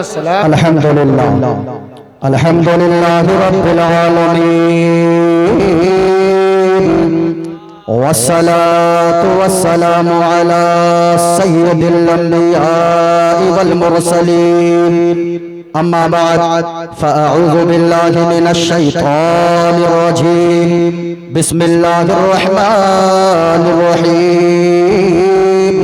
अस्सलाम। अल्हम्दुलिल्लाह अल्हम्दुलिल्लाह रब्बिल आलमीन वस्सलातु वस्सलामु अला सय्यिदिल अंबिया वल मुरसलीन अम्मा बाद फ़अऊज़ु बिल्लाहि मिनश शैतानिर रजीम बिस्मिल्लाहिर रहमानिर रहीम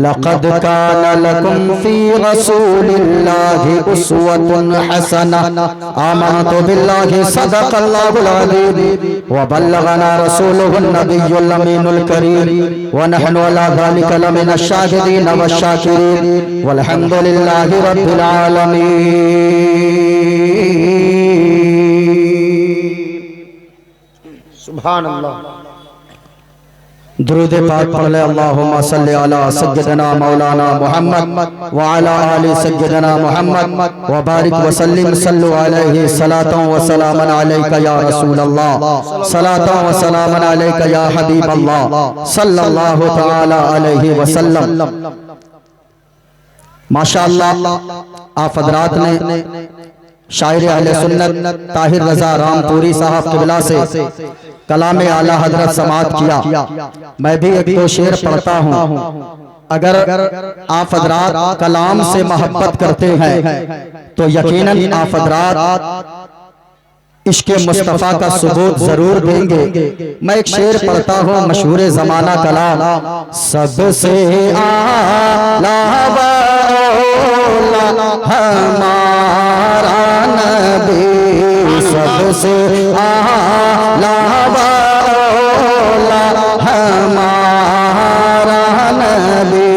लक़द कान लकुम फ़ी रसूलिल्लाहि उस्वतुन हसनह आमनतु बिल्लाहि सदक़ल्लाहुल अज़ीम व बल्लगना रसूलुहुन नबियुल अमीनुल करीम व नहनु अला ज़ालिका लमिनश शाहिदीन वश्शाकिरीन वल्हम्दुलिल्लाहि रब्बिल आलमीन। सुभान अल्लाह। दुरूद पाक पढ़ ले। अल्लाहुम्मा सल्लि अला सय्यिदना मौलाना मुहम्मद व अला आलि सय्यिदना मुहम्मद व बारिक व सल्लिम सल्लु अलैहि सलातन व सलामन अलैका या रसूल अल्लाह सलातन व सलामन अलैका या हबीब अल्लाह सल्लल्लाहु तआला अलैहि वसल्लम। माशाअल्लाह आप हज़रात ने शायर अहले सुन्नत ताहिर रजा रामपुरी साहब क़िबला से कलाम आला हजरत समाअत किया। मैं भी एक दो शेर पढ़ता हूँ। अगर आप हजरात कलाम से मोहब्बत करते हैं तो यकीनन आप हजरात इश्क़े मुस्तफ़ा का सबूत जरूर देंगे। मैं एक शेर पढ़ता हूँ मशहूर ज़माना कलाम। सबसे आला हमारा नबी सबसे आला हमारा नबी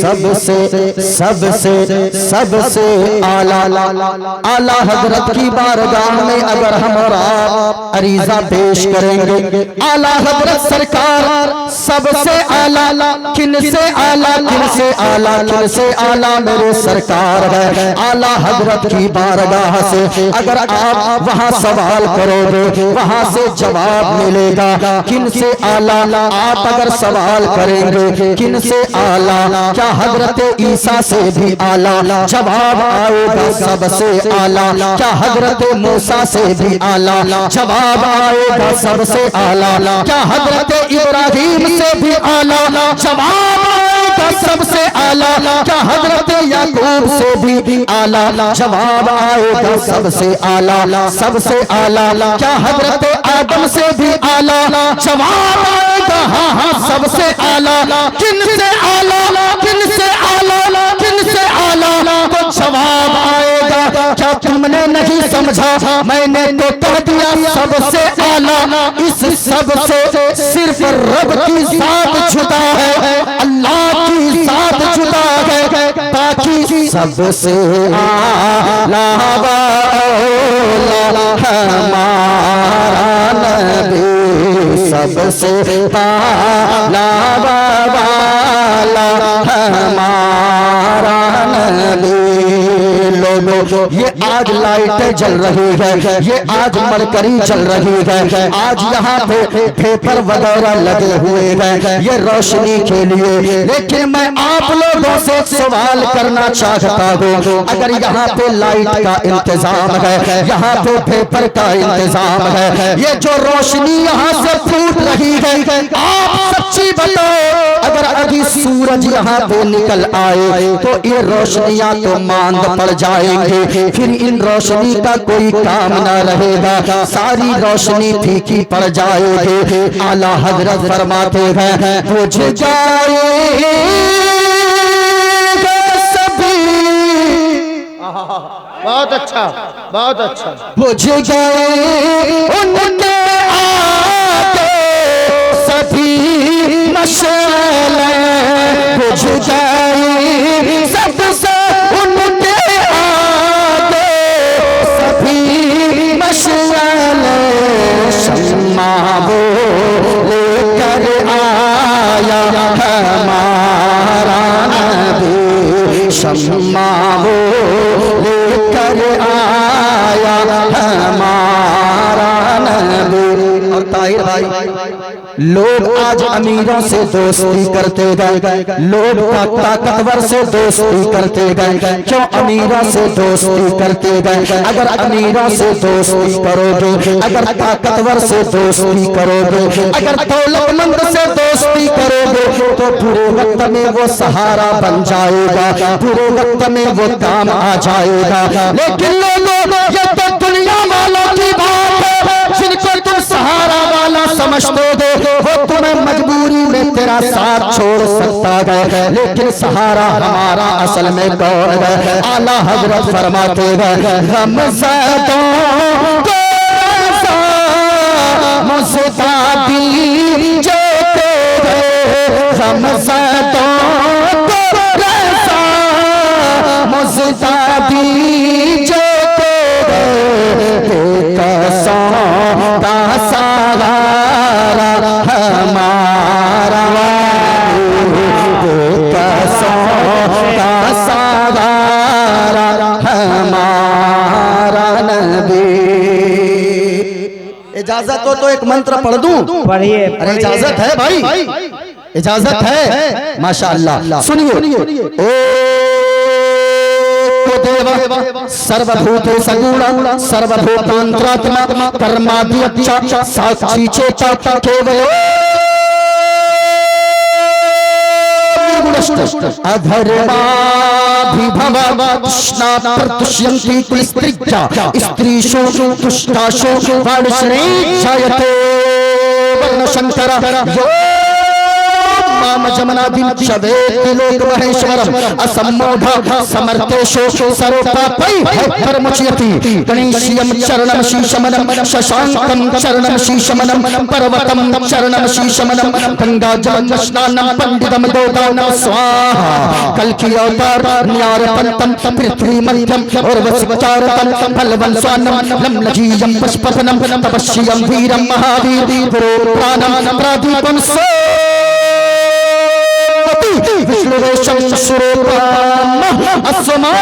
सबसे सबसे सबसे आला आला हजरत की बारगाह में अगर हमारा अरीजा पेश करेंगे आला हजरत सरकार सबसे आला किन से आला किन से आला किन से आला मेरे सरकार है। आला हजरत की बारगाह से अगर आप वहाँ सवाल करोगे वहाँ से जवाब मिलेगा। किन से आला आप अगर सवाल करेंगे किन से आला क्या हजरत ईसा से भी आला जवाब आएगा सबसे आला। क्या हजरत मूसा से भी आला जवाब आएगा सबसे आला। क्या हजरत इब्राहिम से भी आला जवाब आएगा सबसे आला। क्या हजरत याकूब से भी आला जवाब आएगा सबसे आला सबसे आला। क्या हजरत आदम से भी आला जवाब आएगा हाँ हाँ सबसे आला। किन से आला किन से आला किन से आला तो जवाब आएगा। क्या तुमने नहीं समझा मैंने तो कह दिया सबसे आला। इस सबसे सिर्फ रब की जात जुदा है अल्लाह की जात जुदा है बाकी सबसे आला हमारा नबी सबसे आला हमारा नबी। लोगों ये आज लाइटें जल रही है ये आज मरकरी चल रही है आज यहाँ पे पेपर वगैरह लगे हुए हैं ये रोशनी के लिए। लेकिन मैं आप लोगों से सवाल करना चाहता हूँ अगर यहाँ पे लाइट का इंतजाम है यहाँ पे पेपर का इंतजाम है ये जो रोशनी यहाँ से फूट रही है आप सच्ची बताओ अगर अभी सूरज यहाँ पे निकल आए तो ये रोशनियाँ तो मांद पड़ जाएंगे फिर इन रोशनी का कोई काम न रहेगा सारी रोशनी फीकी पड़ जाएगी। आला हजरत फरमाते हैं बुझ जाए सभी बहुत अच्छा बहुत अच्छा। बुझ गए उनके आगे सभी मशाले बुझ गए सबसे उनके आगे सभी मशाले शम्मा वो लेकर आया हमारा नबी शम्मा वो लेकर आया हमारा नबी। और ताहिर भाई लोग आज अमीरों से दोस्ती करते गए, लोग ताकतवर से दोस्ती करते गए। क्यों अमीरों से दोस्ती करते गए? अगर अमीरों से दोस्ती करोगे, अगर ताकतवर से दोस्ती करोगे, अगर दौलतमंद से दोस्ती करोगे तो बुरे वक्त में वो सहारा बन जाएगा, बुरे वक्त में वो काम आ जाएगा। लेकिन लोगों, ये तो दुनिया वालों की बात है। जिनको तुम सहारा वाला समझते हो वो तुम्हें मजबूरी में तेरा साथ छोड़ सकता है, लेकिन सहारा हमारा असल में कौन है? आला हजरत फरमाते हैं रमज़ादों को मुस्तादी जो रमज़ादों को रज़ा मुस्तादी जो हमारा हमारा नबी। इजाजत हो तो एक मंत्र पढ़ दूं? पढ़िए। अरे इजाजत है भाई, इजाजत है। माशाअल्लाह सुनिए। सर्वभूते सगुण सर्वभूतांतरात्मा कर्माद्यच्च साक्षी चेता केवल अधर्माभिभव कृष्णा प्रतुष्यन्ति कुलस्त्रिज्या स्त्रीषु तुष्टाषु वाणिश्री जायते वर्णशंकर जमनादिं शवेति लोक महेश्वरम असम्मोढ समर्थेषु सर्वपापै परमुच्यति। गणेशयं चरणं शीशमनं शशांकं चरणं शीशमनं पर्वतं चरणं शीशमनं गंगाजलं स्नानं पंडितं दोदानं स्वाहा। कल्कि अवतार न्यारपंतं पृथ्वी मध्यम उर्वशिचारतं फलवन् स्वानं लम्लजीयं पुष्पफलं तपस्यं वीरं महावीर गुरु प्राणं प्रदीपं विष्णुवेशं स्वरूपम् अस्मा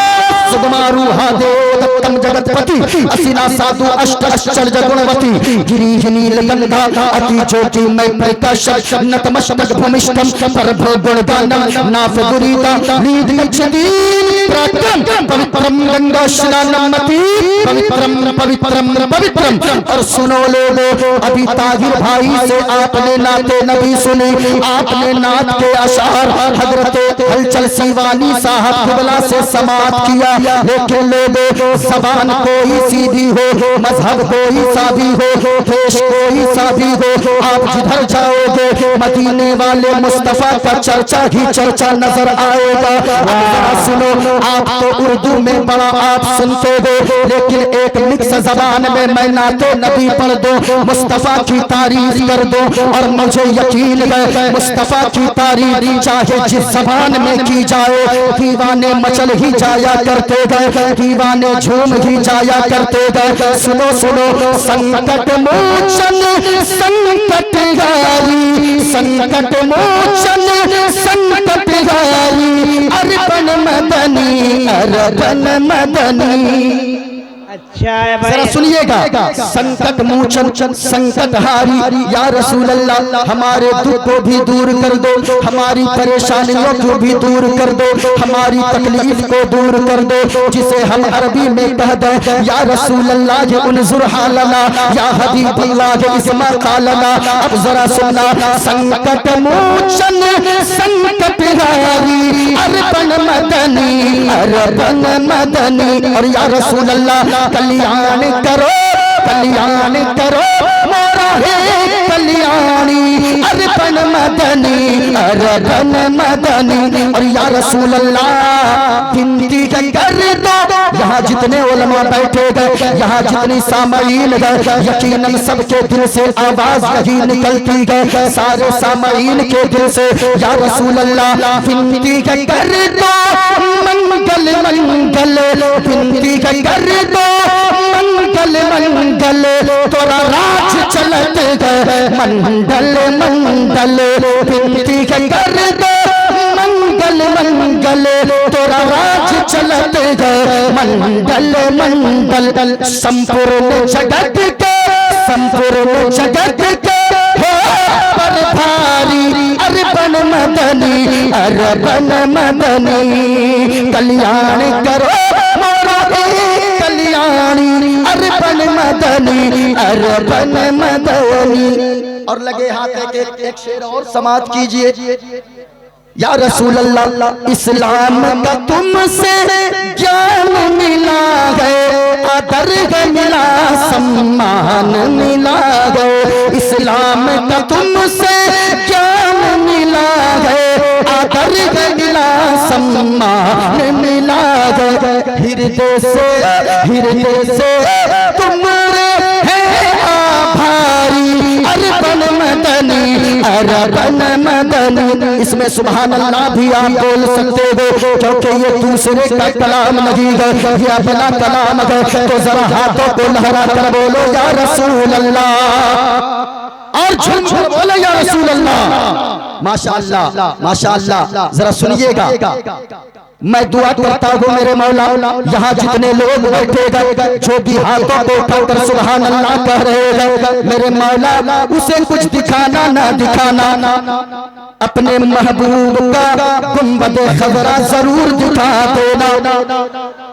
सुगमारूहादे दत्तं जगत्पति असिना साधु अष्ट आश्चर्य गुणवती गिरिहि नीलगंधा अति ज्योति मय प्रकाश नतमस्तक भूमिष्ठं परभो गुणगानं नाफगुरीता नीदगच्छति प्राक्तन पवित्रं गंगा स्नानं मति पवित्रं पवित्रं पवित्रं। और सुनो लोगों, अभी ताहिर भाई से आपने नाते नबी सुने, आपने नात के अशार हजरत हलचल सीवानी साहब कुबला से समाप्त किया। लेकिन लोगों, जबान कोई सी भी हो, मजहब कोई सा भी हो, देश कोई सा भी हो, आप जिधर जाओगे मदीने वाले मुस्तफा का चर्चा ही चर्चा नजर आएगा। सुनो, आप तो उर्दू में बड़ा आप सुनते हो, लेकिन एक मिक्स जबान में मैं नाते नबी पढ़ दो, मुस्तफा की तारीफ कर दो, और मुझे यकीन है मुस्तफा की तारीफ चाहे जिस जबान में की जाए दीवाने मचल ही जाया करते गए, दीवाने झूम ही जाया करते गए। सुनो सुनो, संकट मोचन संकट हारी, संकट मोचन संकट हारी, अर्पण मदनी अर्पण मदनी। अच्छा है भाई, जरा सुनिएगा। संकट मोचन संकट हारी, या रसूल अल्लाह हमारे दुख को भी दूर कर दो, हमारी परेशानियों को भी दूर कर दो, हमारी तकलीफ को दूर कर दो, जिसे हम अरबी में कह दें या रसूल अल्लाह ये उनजुर हालना या हबीब अल्लाह इस्मा कालना। अब जरा सुनना, संकट मोचन संकट हारी, अर्पण मदनी अर्पण मदनी। और या रसूल अल्लाह कल्याण करो कल्याण करो मोरा है कल्याणी, अर्पण मदनी अर्पण मदनी। और या रसूल अल्लाह विनती कर दो, यहाँ जितने उलमा बैठे गए, यहाँ जितनी सामईन गए, यकीनन सबके दिल से आवाज यही निकलती गए, सारे सामईन के दिल से या रसूल अल्लाह विनती कर दो, मंगल मंगल विनती कर दो, मंगल मंगल तोरा राज चलत गए, मंगल मंगल विनती कर दो, मंगल मंगल तोरा राज चलत गए, मंगल मंगल। संपूर्ण जगत के संपूर्ण जगत के पर भारी अरबन मदनी अरबन मदनी कल्याण करो मोरा कल्याणी अरबन मदनी अरबन मदनी। और लगे हाथ एक शेर और समाप्त कीजिए। या रसूल अल्लाह इस्लाम का तुमसे ज्ञान मिला है, आदर मिला सम्मान मिला है। इस्लाम का तुमसे ज्ञान मिला है, आदर मिला सम्मान मिला है। हृदय से तुम्हारे है आभारी अरबन मदनी अरबन मदनी। इसमें सुभान अल्लाह भी आप बोल सकते हो, क्योंकि ये दूसरे का कलाम नहीं है, ये अपना कलाम है। तो जरा हाथों को लहरा कर बोलो या रसूल अल्लाह, और झूम झूम बोलो या रसूल अल्लाह। माशाअल्लाह माशाअल्लाह। जरा सुनिएगा, मैं दुआ करता हूँ मेरे मौला, यहाँ जितने लोग बैठे गए जो भी हाथों को उठाकर सुभान अल्लाह कह रहे हैं, मेरे मौला उसे कुछ दिखाना ना दिखाना, अपने महबूब का गुंबद खजरा जरूर दिखा देना।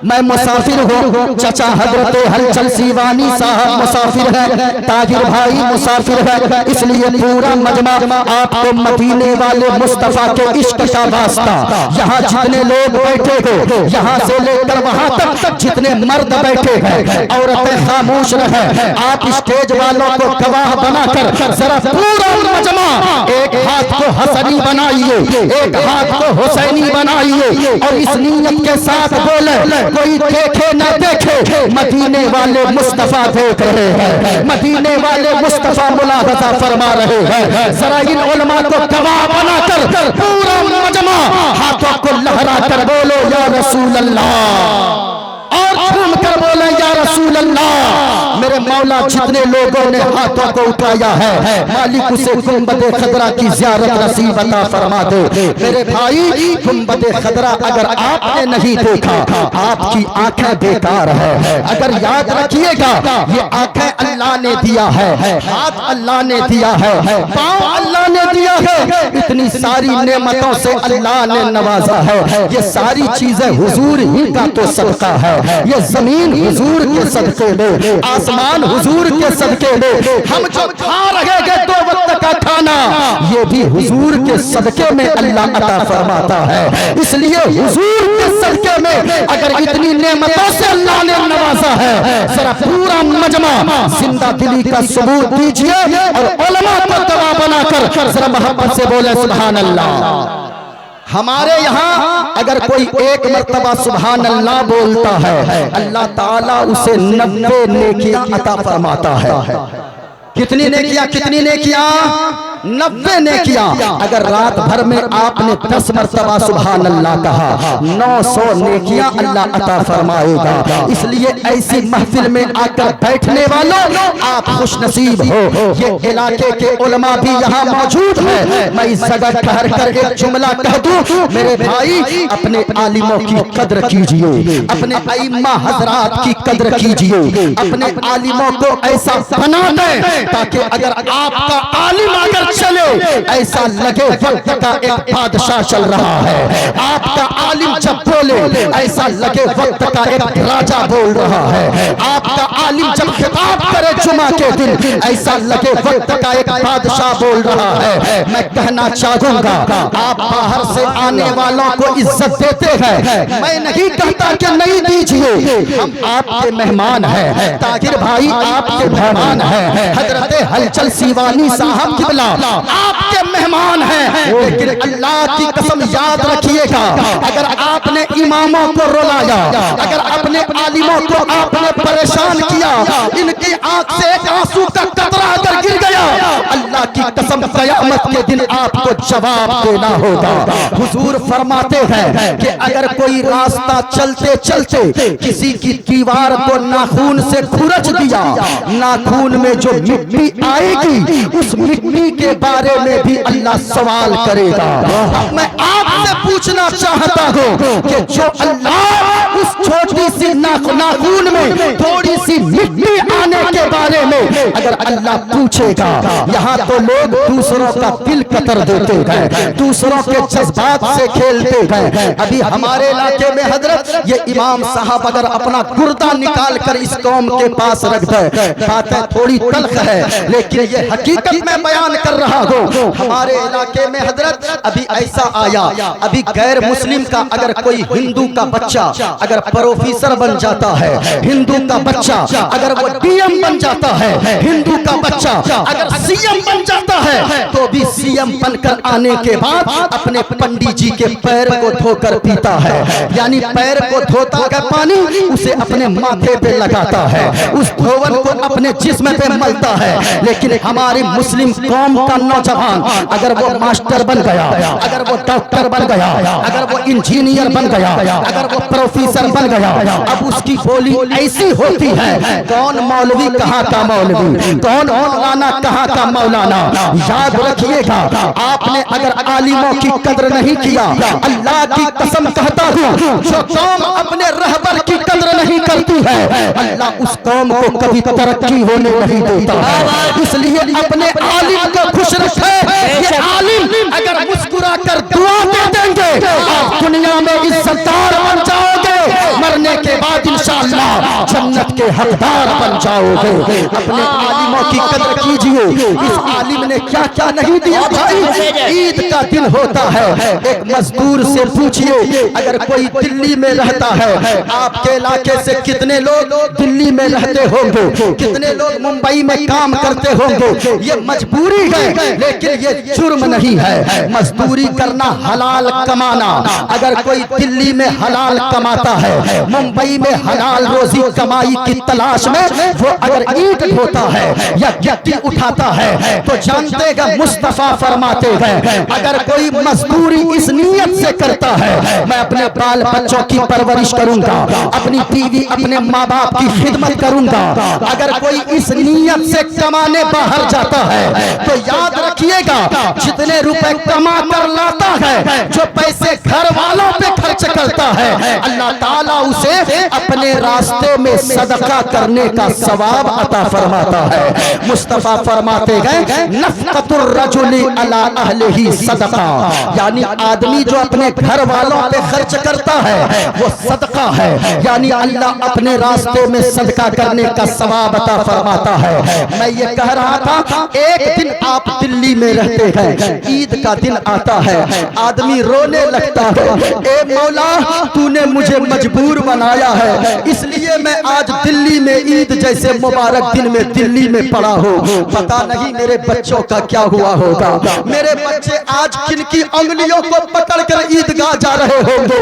मैं मुसाफिर हूँ, चचा हजरत हलचल सीवानी साहब मुसाफिर है, ताहिर भाई मुसाफिर है, इसलिए पूरा मजमा आपको मदीने वाले मुस्तफा के इश्क का वास्ता, यहाँ जितने लोग बैठे हो, यहाँ से लेकर वहाँ तक जितने मर्द बैठे हैं, औरतें खामोश रहे, आप स्टेज वालों को गवाह बनाकर जरा पूरा मजमा एक हाथ को हसनी बनाइए, एक हाथ को हुसैनी बनाइए, और इस नीयत के साथ बोले कोई देखे न देखे, मदीने वाले मुस्तफा देख रहे हैं, मदीने वाले मुस्तफा मुलाहजा फरमा रहे हैं। जरा इन उलमा को गवाह बनाकर पूरा मजमा हाथों को लहरा कर बोलो या रसूल अल्लाह, और झूम कर बोले या रसूल अल्लाह। मेरे मौला जितने लोगों ने हाथों को उठाया है, मालिक उसे गुंबद खदरा की ज़ियारत नसीब अता फरमा दे। मेरे भाई गुंबद खदरा अगर आपने नहीं देखा, आपकी आंखें बेकार है। अगर याद रखिएगा, ये आंखें अल्लाह ने दिया है, हाथ अल्लाह ने दिया है, पाँव अल्लाह ने दिया है, इतनी सारी नेमतों से अल्लाह ने नवाजा है। ये सारी चीजें हुजूर ही का तो सदका है, ये जमीन हुजूर के सदके में, आसमान हुजूर के सदके में, हम जो खा रहे हैं 2 वक्त का खाना, ये भी हुजूर के सदके में अल्लाह अता फरमाता है। इसलिए हुजूर के सदके में अगर इतनी नेमतों से अल्लाह ने नवाजा है, जरा पूरा मजमा जिंदा दिली का सबूत दीजिए और उलमा को गवाह बनाकर जरा मोहब्बत से बोले सुभान अल्लाह। हमारे यहाँ अगर कोई एक मर्तबा सुभान अल्लाह बोलता है, अल्लाह ताला उसे 90 नेकियां अता फरमाता है। कितनी नेकियां, कितनी नेकियां? 90 नेकियां। अगर रात भर में आपने 10 मर्तबा सुभान अल्लाह कहा, 900 नेकियां अल्लाह अता फरमाएगा। इसलिए ऐसी महफिल में आकर बैठने वालों, आप खुशनसीब हो। ये इलाके के उलमा भी यहाँ मौजूद है। मैं इस जगह ठहर कर एक जुमला कह दूं, मेरे भाई अपने आलिमों की कद्र कीजिए, अपने अइम्मा हजरात की कद्र कीजिए, अपने आलिमों को ऐसा बना दें ताकि अगर आपका आलिम अगर चले ऐसा लगे वक्त का एक बादशाह चल रहा है। आपका आलिम जब बोले ऐसा लगे वक्त का एक राजा बोल रहा है। आपका आलिम जब खिताब करे जुमा के दिन ऐसा लगे वक्त का एक बादशाह बोल रहा है। मैं कहना चाहूंगा, आप बाहर से आने वालों को इज्जत देते हैं, मैं नहीं कहता कि नहीं दीजिए, हम आपके मेहमान हैं। ताहिर भाई आपके मेहमान हैं, हजरत हलचल सीवानी साहब किबला आपके मेहमान हैं। लेकिन अल्लाह की कसम याद रखिएगा, अगर आपने इमामों को रुलाया, अगर अपने आलिमों को आपने परेशान किया, इनकी आंख से एक आंसू का कतरा अगर गिर गया, अल्लाह की कसम कयामत के दिन आपको जवाब देना होगा। हुजूर फरमाते हैं कि अगर कोई रास्ता चलते चलते किसी की दीवार को नाखून से खुरच दिया, नाखून में जो मिट्टी आएगी उस मिट्टी के बारे में भी अल्लाह सवाल करेगा। अब मैं आपसे पूछना चाहता हूँ कि जो अल्लाह उस छोटी सी नाखून में थोड़ी सी मिट्टी आने के बारे में अगर अल्लाह पूछेगा, यहाँ तो लोग दूसरों का दिल कतर देते हैं, दूसरों के जज्बात से खेलते हैं। अभी हमारे इलाके में हजरत ये इमाम साहब अगर अपना गुर्दा निकाल कर इस कौम के पास रख दे, बातें थोड़ी तल्ख है लेकिन ये हकीकत में बयान कर रहा हूँ। हमारे इलाके में हजरत अभी ऐसा आया, अभी गैर मुस्लिम का अगर कोई हिंदू का बच्चा अगर प्रोफेसर बन जाता है, हिंदू का बच्चा अगर वो डीएम बन जाता है, हिंदू का बच्चा अगर सीएम बन जाता है, तो भी सीएम बनकर आने के बाद अपने पंडित जी के पैर को धोकर पीता है, यानी पैर को धोता है पानी उसे अपने माथे पे लगाता है, उस धोवन को अपने जिस्म पे मलता है। लेकिन हमारी मुस्लिम कौम का नौजवान अगर वो मास्टर बन गया, अगर वो डॉक्टर बन गया, अगर वो इंजीनियर बन गया, अगर वो प्रोफेसर बन गया, अब उसकी बोली ऐसी होती है, कौन मौलवी कहाँ का मौलवी, कौन मौलाना कहाँ का मौलाना। याद रखिएगा, आपने अगर आलिमों की कदर नहीं किया, अल्लाह की कसम कहता हूँ, जो कौम अपने रहबर की कदर नहीं करती है, अल्लाह उस कौम को कभी तरक्की होने नहीं देता। इसलिए अपने आलिम को खुश रखे। ये आलिम अगर मुस्कुरा कर दुआ दे देंगे, आप दुनिया में इज्जतदार बन जाओगे, मरने के बाद इंशाअल्लाह जन्नत के हकदार बन जाओगे। अपने आलिमों की कदर कीजिए। इस आलिम ने क्या क्या नहीं दिया भाई। ईद का दिन होता है, एक मजदूर से पूछिए, अगर कोई दिल्ली में रहता है, आपके इलाके से कितने लोग दिल्ली में रहते होंगे, कितने लोग मुंबई में काम करते होंगे। ये मजबूरी है लेकिन ये जुर्म नहीं है। मजदूरी करना हलाल कमाना, अगर कोई दिल्ली में हलाल कमाता है, मुंबई में हलाल रोजी कमाई की तलाश में वो अगर ईंट ढोता है या गिट्टी उठाता है, तो जानते हैं मुस्तफा फरमाते हैं, अगर कोई मजदूरी इस नीयत से करता है, मैं अपने बाल बच्चों की परवरिश करूंगा, अपनी बीवी अपने माँ बाप की खिदमत करूंगा। अगर कोई इस नीयत से कमाने बाहर जाता है, तो याद रखिएगा, जितने रुपए कमा कर लाता है, जो पैसे घर वालों पे खर्च करता है, अल्लाह ताला उसे अपने रास्ते में सदका करने का सवाब अता फरमाता है। मुस्तफा फरमाते हैं, नफ़क़तुर रजुली अला अहलिही सदका, यानी आदमी जो अपने घर वालों पे खर्च करता है वो सदका है, यानी अल्लाह अपने रास्ते में सदका करने का सवाब अता फरमाता है। मैं ये कह रहा था, एक दिन आप दिल्ली में रहते हैं, ईद का दिन आता है, आदमी रोने लगता है, ए मौला तूने मुझे मजबूर बनाया है, इसलिए मैं आज दिल्ली में ईद जैसे मुबारक दिन में दिल्ली में पड़ा हूँ। पता नहीं मेरे बच्चों का क्या हुआ होगा, मेरे बच्चे आज किनकी उंगलियों को पकड़कर ईदगाह जा रहे होंगे।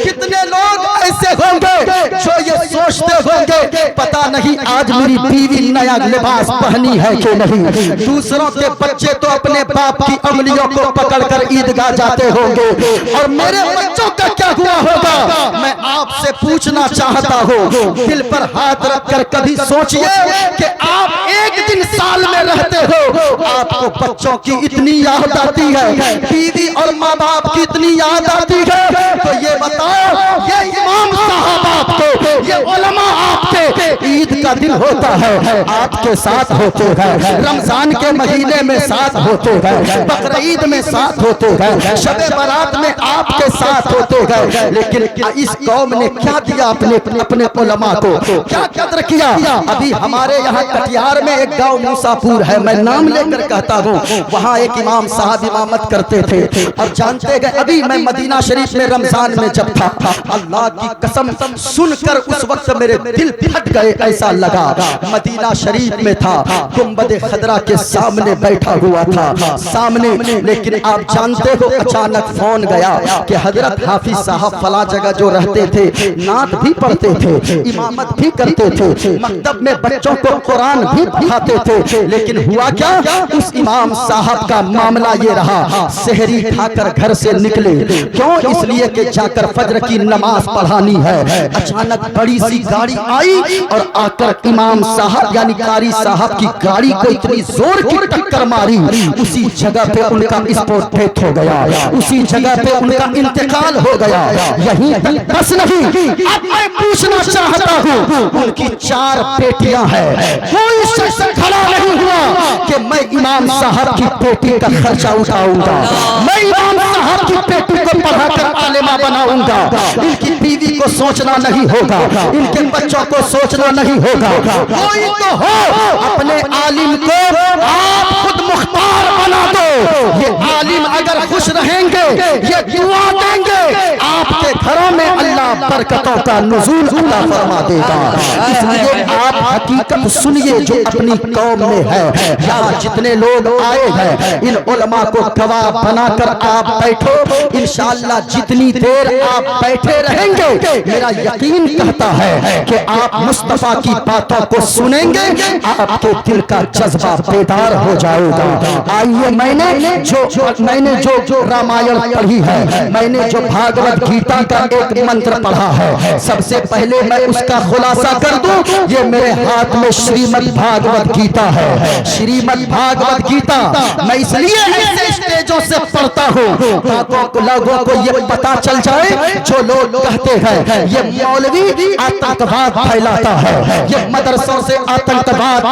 कितने लोग ऐसे होंगे जो ये सोचते होंगे, पता नहीं आज मेरी बीवी नया लिबास पहनी है कि नहीं। दूसरों के बच्चे तो अपने बाप की उंगलियों को पकड़कर ईदगाह जाते होंगे, और मेरे बच्चों का क्या हुआ होगा। मैं आपसे पूछना चाहता हूँ, दिल पर हाथ रखकर कभी सोचिए कि आप एक दिन साल में रहते हो, आपको बच्चों की इतनी याद आती है, बीवी और माँ बाप की इतनी याद आती है, तो ये बताओ, ये इमाम साहब आपको, ये उलमा आपके ईद का दिन होता है आपके साथ होते हैं, रमजान के महीने में साथ होते हैं, बकरीद में साथ होते हैं, शबे बारात में आपके साथ होते हैं। लेकिन इस कौम ने क्या दिया अपने अपने उलमा को, क्या कदर किया। अभी हमारे यहाँ कटिहार में एक गांव मूसापुर है, मैं नाम लेकर कहता हूँ, वहाँ एक इमाम साहब इमामत करते थे। और जानते गए, अभी मैं मदीना शरीफ में रमजान में जब था, अल्लाह की कसम सुनकर उस वक्त मेरे दिल फट गए, ऐसा लगा मदीना शरीफ में था, गुंबद खदरा के सामने बैठा हुआ था सामने। लेकिन आप जानते हो, अचानक फोन गया कि हजरत हाफिज साहब फला जगह जो रहते थे, नात भी पढ़ते थे, इमामत भी करते थे, मकतब में बच्चों को कुरान भी पढ़ाते थे। लेकिन हुआ क्या, उस इमाम साहब का मामला ये रहा, सहरी खाकर घर से निकले, क्यों, इसलिए कि जाकर फजर की नमाज पढ़ानी है। अचानक बड़ी सी गाड़ी आई और और आकर इमाम साहब यानी कारी साहब की गाड़ी को इतनी जोर की टक्कर मारी, उसी जगह पे उनका स्पॉट डेथ हो गया, उसी जगह पे उनका इंतकाल हो गया। यहीं तक बस नहीं, अब मैं पूछना चाहता हूँ, उनकी 4 बेटियां हैं, कोई शख्स खड़ा नहीं हुआ कि मैं इमाम साहब की बेटी का खर्चा उठाऊंगा, मैं इमाम साहब की बेटी को पढ़ाकर आलिमा बनाऊंगा। इनकी बीवी को सोचना नहीं होगा, इनके बच्चों को सोचना नहीं होगा, कोई तो हो अपने आलिम को आप खुद मुख्तार बना दो। ये आलिम अगर खुश रहेंगे, ये दुआ देंगे, आपके घरों में अल्लाह बरकतों का नुज़ूल अता फरमा देगा। इसलिए आप हकीकत सुनिए जो अपनी कौम में है। यहाँ जितने लोग आए हैं, इन उलमा को गवाह बनाकर आप बैठो, इंशाअल्लाह जितनी देर आप बैठे रहेंगे, मेरा यकीन कहता है कि आप मुस्तफा की बातों को सुनेंगे, आपके दिल का जज्बा बेदार हो जाएगा। आइए, मैंने जो रामायण पढ़ी है, मैंने जो भागवत गीता का एक मंत्र पढ़ा है, सबसे पहले मैं उसका खुलासा कर दूं। ये मेरे हाथ में श्रीमद् भागवत गीता है। श्रीमद् भागवत गीता मैं इसलिए ऐसे स्टेजों से पढ़ता हूँ ताकि लोगों को ये पता चल जाए, जो लोग कहते हैं ये मौलवी आतंकवाद फैलाता है, ये मदरसों से आतंकवाद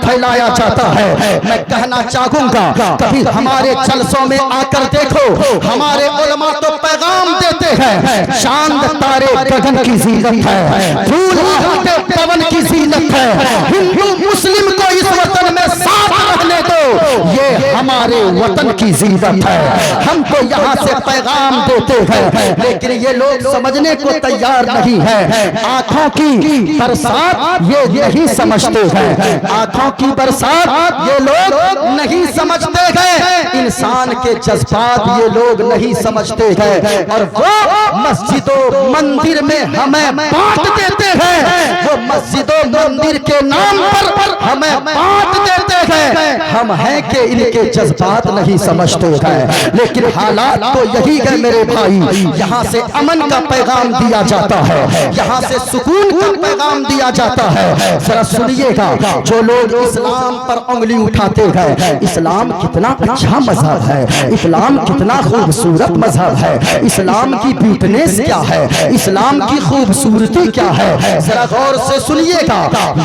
फैलाया जाता है। मैं कहना चाहूंगा, कभी हमारे जलसों में आकर देखो, हमारे उलमा तो पैगाम देते हैं, चांद तारे गगन की जीनत है, धूल आकाश पवन की जीनत है, हिंदू मुस्लिम को इस वतन में साथ रहने दो, ये हमारे वतन की जीनत है। हम तो यहाँ से पैगाम देते हैं, लेकिन ये लोग समझने को तैयार नहीं है। आंखों की बरसात ये नहीं समझते हैं, आंखों की बरसात ये लोग नहीं समझते हैं, इंसान के जज्बात ये लोग नहीं समझते हैं, और वो मस्जिदों मंदिर में हमें बांट देते हैं, वो मस्जिदों मंदिर के नाम पर हमें बांट देते हैं। हम हैं कि इनके जज्बात नहीं समझते हैं, लेकिन हालात तो यही है मेरे भाई। यहाँ से अमन का पैगाम दिया जाता है, यहाँ से सुकून का पैगाम दिया जाता है। जरा सुनिएगा, जो लोग इस्लाम पर उंगली उठाते हैं, इस्लाम कितना अच्छा मजहब है, इस्लाम कितना खूबसूरत मजहब है, इस्लाम की ब्यूटीनेस क्या है, इस्लाम की खूबसूरती क्या है, जरा गौर से सुनिएगा।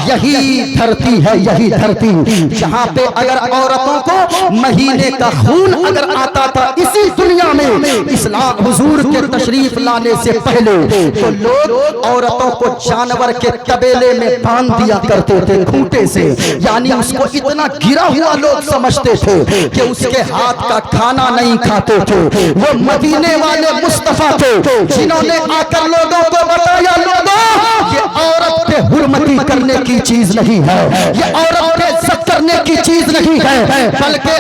यही धरती है, यही धरती जहाँ पे अगर औरतों को महीने का खून अगर आता था इसी दुनिया में, इस्लाम हुजूर के तशरीफ लाने से पहले तो लोग औरतों को जानवर के तबेले में बांध दिया करते थे खूंटे से, यानी उसको इतना गिरा हुआ लोग समझते थे कि उसके हाथ का खाना नहीं खाते थे। वो मदीने वाले मुस्तफा थे जिन्होंने आकर लोगों को बताया, लोगों ये औरत पे हुर्मती करने की चीज नहीं है, ये औरत पे इज्जत करने की चीज नहीं है, बल्कि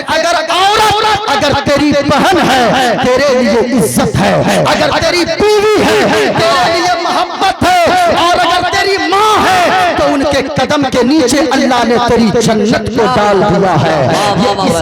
अगर तेरी बहन है तेरे लिए इज्जत है, अगर तेरी बीवी है तेरे लिए मोहब्बत है, और अगर तेरी माँ है तो उनके कदम के नीचे अल्लाह ने तेरी जन्नत को डाल दिया है।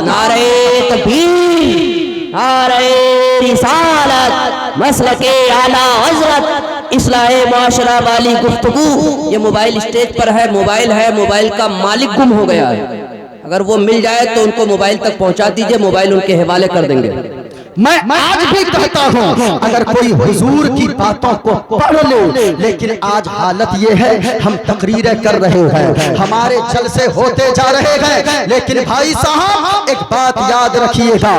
नारे तकबीर, नारे रिसालत, मसलके आला हज़रत, इस्लाहे माशरा वाली गुफ्तगू। ये मोबाइल स्टेज पर है, मोबाइल का मालिक गुम हो गया है, अगर वो मिल जाए तो उनको मोबाइल तक पहुंचा दीजिए, मोबाइल उनके हवाले कर देंगे। मैं आज भी कहता हूँ, अगर कोई हुजूर की बातों को पढ़ ले, लेकिन आज हालत ये है, हम तकरीरें कर रहे हैं, हमारे जलसे होते जा रहे हैं, लेकिन भाई साहब एक बात याद रखिएगा,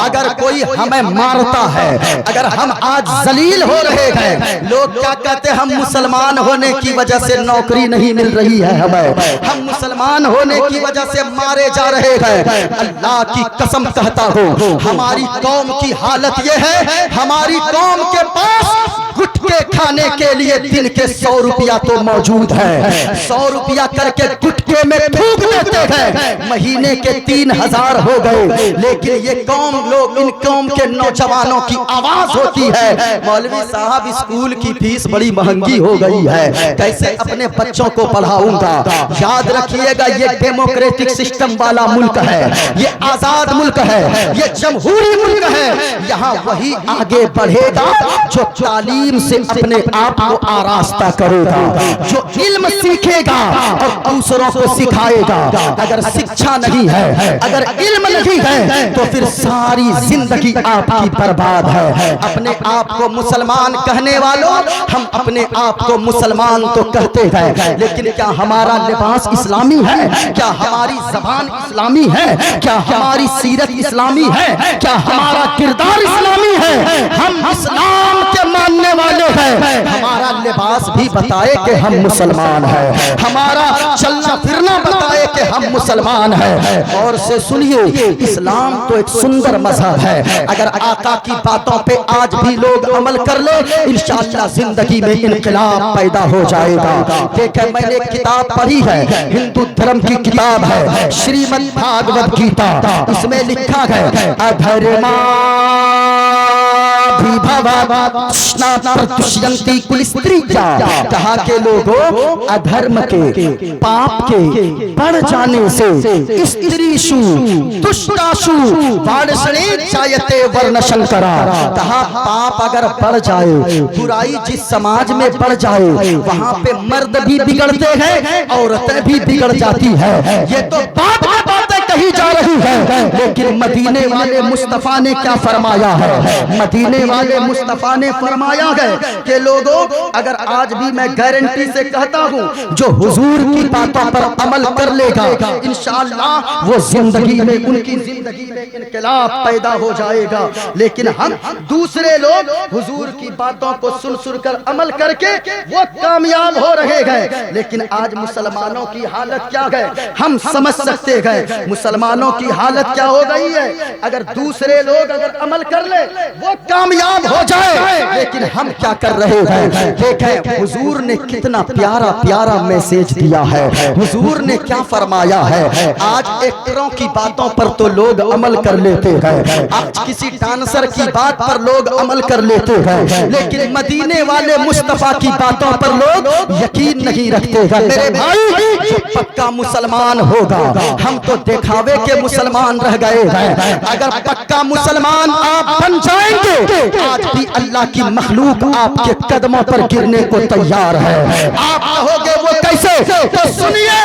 अगर कोई हमें मारता है, अगर हम आज जलील हो रहे हैं, लोग क्या कहते हैं, हम मुसलमान होने की वजह से नौकरी नहीं मिल रही है हमें, हम मुसलमान होने की वजह से मारे जा रहे हैं। अल्लाह की कसम कहता हूँ, हमारी कौम की हालत यह है, हमारी कौम के पास गुटके खाने के लिए दिन के 100 रुपया तो मौजूद है, 100 रुपया करके गुटके में थूक देते हैं, महीने के 3000 हो गए, लेकिन ये कौम लोग, इन कौम के नौजवानों की आवाज होती है, मौलवी साहब स्कूल की फीस बड़ी महंगी हो गई है, कैसे अपने बच्चों को पढ़ाऊंगा। याद रखिएगा, ये डेमोक्रेटिक सिस्टम वाला मुल्क है, ये आजाद मुल्क है, ये जमहूरी मुल्क है, यहाँ वही आगे बढ़ेगा जो तालीम से अपने आप को आरास्ता करेगा, जो इल्म सीखेगा और दूसरों को सिखाएगा। अगर शिक्षा नहीं है, अगर इल्म नहीं है, तो फिर सारी जिंदगी आपकी बर्बाद है। अपने आप को मुसलमान कहने वालों, हम अपने आप को मुसलमान तो कहते हैं, लेकिन क्या हमारा लिबास इस्लामी है? क्या हमारी जबान इस्लामी है? क्या हमारी सीरत इस्लामी है? क्या हमारा किरदार इस्लामी है? हम इस्लाम के मानने वाले हैं। हमारा लिबास भी बताए कि हम मुसलमान हैं, हमारा चलना फिरना बताए कि हम मुसलमान हैं। और से सुनिए, इस्लाम तो एक सुंदर मजहब है। अगर आका की बातों पे आज भी लोग अमल कर ले, इंशाअल्लाह जिंदगी में इनकलाब पैदा हो जाएगा। देखें, मैंने एक किताब पढ़ी है, हिंदू धर्म की किताब है, श्रीमद् भागवत गीता। इसमें लिखा है, अधर्मा कहा के लोगों, अधर्म के, पाप के बढ़ जाने से स्त्रीषु दुष्टाशु वार्ष्णे जायते वर्ण शंकरा। कहा पाप अगर बढ़ जाए, बुराई जिस समाज में बढ़ जाए, वहाँ पे मर्द भी बिगड़ते हैं, औरतें भी बिगड़ जाती है। ये तो बात कही जा रही है, लेकिन मदीने वाले मुस्तफा ने क्या फरमाया है? मदीने वाले मुस्तफा ने फरमाया है कि लोगों, अगर आज भी मैं गारंटी से कहता हूँ, जो हुजूर की बातों पर अमल कर लेगा, इंशाअल्लाह वो जिंदगी में, उनकी जिंदगी में इनकलाब पैदा हो जाएगा। लेकिन हम दूसरे लोग हुजूर की बातों को सुन कर अमल करके वो कामयाब हो रहे हैं। लेकिन आज मुसलमानों की हालत क्या है, हम समझ सकते हैं। मुसलमानों की हालत क्या हो गई है, अगर दूसरे लोग अगर अमल कर ले वो कामयाब हो जाए, लेकिन हम क्या कर रहे हैं? देखें, हुजूर ने कितना प्यारा प्यारा मैसेज दिया है। हुजूर ने क्या फरमाया है? आज एक्टरों की बातों पर तो लोग अमल कर लेते हैं, आज किसी डांसर की बात पर लोग अमल कर लेते हैं, लेकिन मदीने वाले मुस्तफा की बातों पर लोग यकीन नहीं रखते हैं। मेरे भाई, जो पक्का मुसलमान होगा, हम तो दिखावे के मुसलमान रह गए हैं। अगर पक्का मुसलमान आप बन जाएंगे, आज भी अल्लाह की मखलूक आपके कदमों पर गिरने को तैयार है। आप कहोगे वो कैसे? तो सुनिए,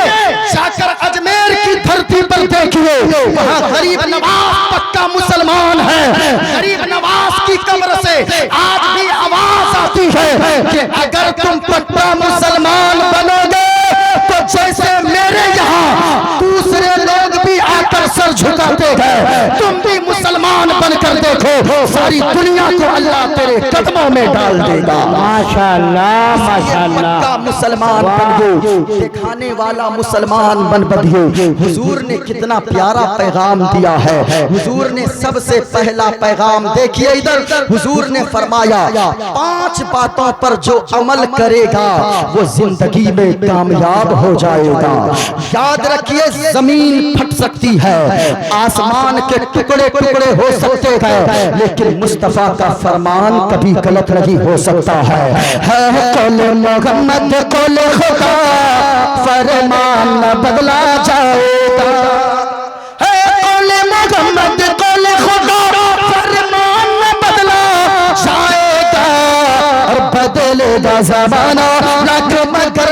जाकर अजमेर की धरती पर देखिए, वहाँ गरीब नवाज पक्का मुसलमान है। गरीब नवाज की कब्र से आज भी आवाज आती है कि अगर तुम पक्का मुसलमान बनोगे तो जैसे मेरे यहाँ दूसरे लोग भी आकर सर झुकाते हैं, तुम भी मुसलमान बनकर देखो, सारी दुनिया को अल्लाह तेरे कदमों में डाल देगा। माशाअल्लाह, माशाअल्लाह। पक्का मुसलमान बनिए, दिखाने वाला मुसलमान बन बनिए। हुजूर ने कितना प्यारा पैगाम दिया है। हुजूर ने सबसे पहला पैगाम, देखिए इधर, हुजूर ने फरमाया 5 बातों पर जो अमल करेगा वो जिंदगी में कामयाब हो जाएगा। याद रखिए, जमीन फट सकती है, आसमान के टुकड़े टुकड़े हो सकते हैं, लेकिन मुस्तफा का फरमान कभी गलत नहीं हो सकता है। कौले मोहम्मद कौले खुदा, फरमान न बदला जाएगा। कौले मोहम्मद कौले खुदा, फरमान न बदला जाएगा। और बदलेगा जमाना लाख मगर,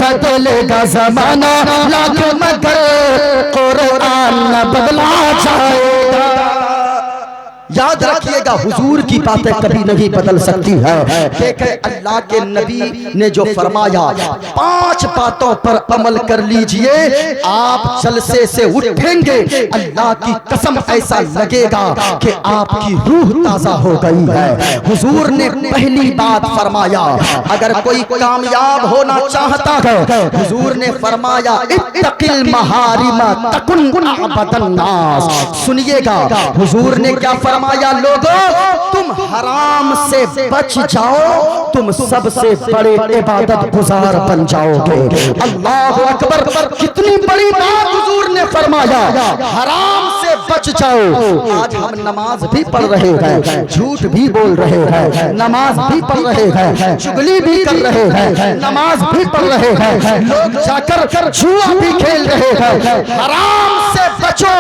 बदलेगा जमाना लाख मगर, कुरान न बदला जाएगा। याद रखिएगा, हुजूर की बातें कभी नहीं बदल सकती है। देखें, अल्लाह के नबी ने जो फरमाया, 5 बातों पर अमल कर लीजिए, आप जलसे से उठेंगे, अल्लाह की कसम ऐसा लगेगा कि आपकी रूह ताजा हो गई है। हुजूर ने पहली बात फरमाया, अगर कोई कामयाब होना चाहता है, हुजूर ने फरमाया इत्तकिल महारिमा तकुन अबदन नास। सुनिएगा, हुजूर ने क्या फरमाया, लोगों तुम हराम से बच जाओ तुम सबसे बड़े इबादत गुजार बन जाओगे। अल्लाह अकबर, कितनी बड़ी बात हुजूर ने फरमाया, हराम से बच जाओ। आज हम नमाज भी पढ़ रहे हैं, झूठ भी बोल रहे हैं, नमाज भी पढ़ रहे हैं, चुगली भी कर रहे हैं, नमाज भी पढ़ रहे हैं, लोग जाकर जुआ भी खेल रहे हैं। हराम से बचो,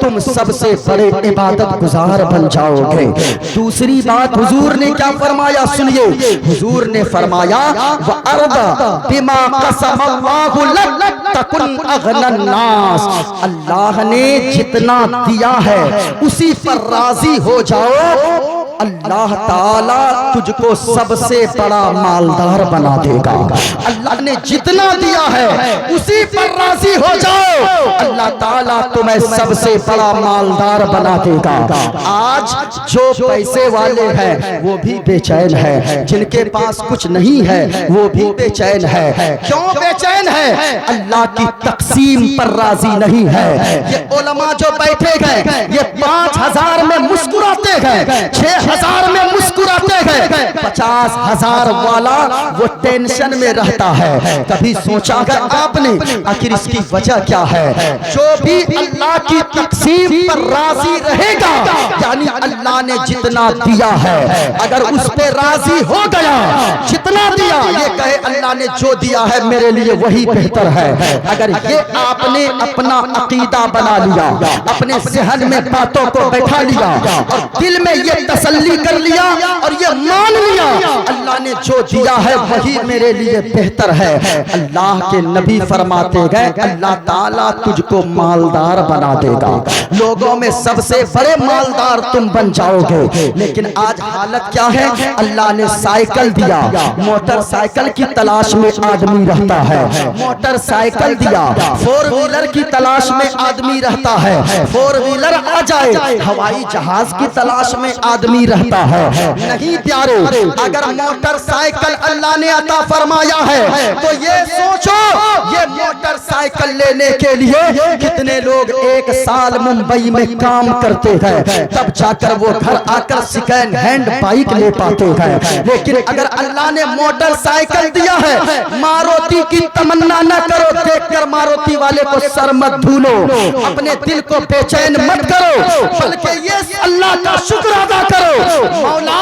तुम सबसे बड़े इबादत गुजार बन जाओगे। दूसरी बात हुजूर ने क्या फरमाया सुनिए, हुजूर ने फरमाया व अर्दा बिमा कसम अल्लाहु लक तकुन अगनन नास। अल्लाह ने जितना दिया है उसी पर राजी हो जाओ, अल्लाह ताला तुझको सबसे बड़ा मालदार बना देगा। अल्लाह ने जितना दिया है उसी पर राजी हो जाओ, अल्लाह ताला तुम्हें सबसे बड़ा मालदार बना देगा। आज जो पैसे वाले हैं वो भी बेचैन है, जिनके पास कुछ नहीं है वो भी बेचैन है। क्यों बेचैन है? अल्लाह की तकसीम पर राजी नहीं है। ये उलमा जो बैठे हैं ये 5,000 में मुस्कुराते हैं, 6,000 में मुस्कुराते हैं, 50,000 वाला वो टेंशन में रहता है। कभी सोचा है आपने आखिर इसकी वजह क्या है? जो भी अल्लाह की तकसीम पर राजी रहेगा, यानी अल्लाह ने जितना दिया है अगर उस पे राजी हो गया, जितना दिया ये कहे अल्लाह ने जो दिया है मेरे लिए वही बेहतर है। अगर ये आपने अपना अकीदा बना लिया, अपने ज़हन में बातों को बैठा लिया और दिल में ये तसल्ली कर लिया और ये मान लिया अल्लाह ने जो दिया है वही मेरे लिए बेहतर है, अल्लाह के नबी फरमाते गए अल्लाह ताला तुझको मालदार बना देगा। लोगों में सबसे बड़े मालदार तुम बन जाओगे। लेकिन आज हालत क्या है? अल्लाह ने साइकिल दिया, मोटरसाइकिल की तलाश में आदमी रहता है, मोटरसाइकिल दिया, 4 व्हीलर की तलाश में आदमी रहता है, 4 व्हीलर आ जाए हवाई जहाज की तलाश में आदमी रहता है। नहीं प्यारे, अगर मोटरसाइकिल अल्लाह ने अता फरमाया है तो ये सोचो ये मोटरसाइकिल लेने के लिए कितने लोग 1 साल मुंबई में काम करते हैं, तब जाकर वो घर आकर सेकंड हैंड बाइक ले पाते हैं। लेकिन अगर अल्लाह ने मोटरसाइकिल दिया है, मारुति की तमन्ना न करो, देखकर मारुति वाले को सर मत धूलो, अपने दिल को बेचैन मत करो, बल्कि ये अल्लाह का शुक्र अदा करो, मौला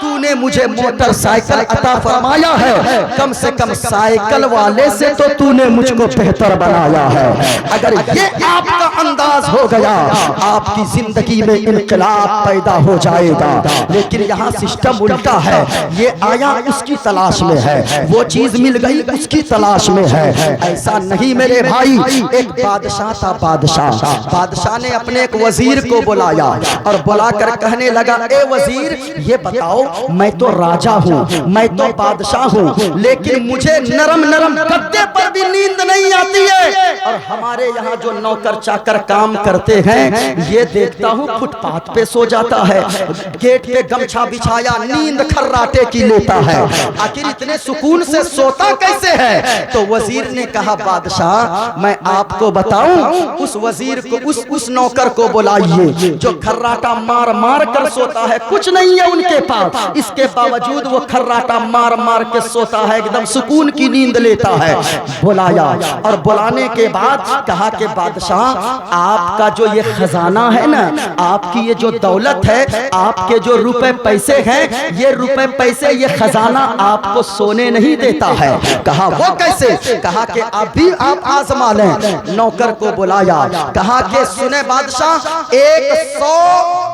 तूने मुझे मोटरसाइकिल अता फरमाया है, कम से कम साइकिल वाले से तो तूने मुझको बेहतर बनाया है। अगर ये आपका अंदाज हो गया आपकी जिंदगी में इनकलाब पैदा हो जाएगा। लेकिन यहाँ सिस्टम उल्टा है, ये आया उसकी तलाश में है, वो चीज मिल गई उसकी तलाश में है। ऐसा नहीं मेरे भाई। एक बादशाह था, बादशाह ने अपने एक वजीर को बुलाया और बुलाकर कहने लगा, ए वजीर ये बताओ मैं तो राजा हूँ, मैं तो बादशाह हूँ, लेकिन मुझे नरम नरम गद्दे पर भी नींद नहीं आती है, और हमारे यहाँ जो नौकर चाकर काम करते हैं ये देखता हूँ फुटपाथ पे सो जाता है, गेट पे गमछा बिछाया नींद खर्राटे की लेता है, आखिर इतने सुकून से सोता कैसे है? तो वजीर ने कहा, बादशाह मैं आपको बताऊं, उस वजीर को उस नौकर को बुलाइए जो खर्राटा मार मार कर सोता है, कुछ नहीं है उनके पास, इसके बावजूद वो खर्राटा मार मार के सोता है, एकदम सुकून की नींद लेता है। बुलाया और बुलाने के बाद कहा कि बादशाह आपका जो ये खजाना है ना, आपकी ये जो दौलत है, आपके जो रुपए पैसे हैं, ये रुपए पैसे ये खजाना आपको सोने नहीं देता है। कहा वो कैसे? कहा कि अभी आप आजमा लें। नौकर को बुलाया, कहा कि सुने बादशाह 100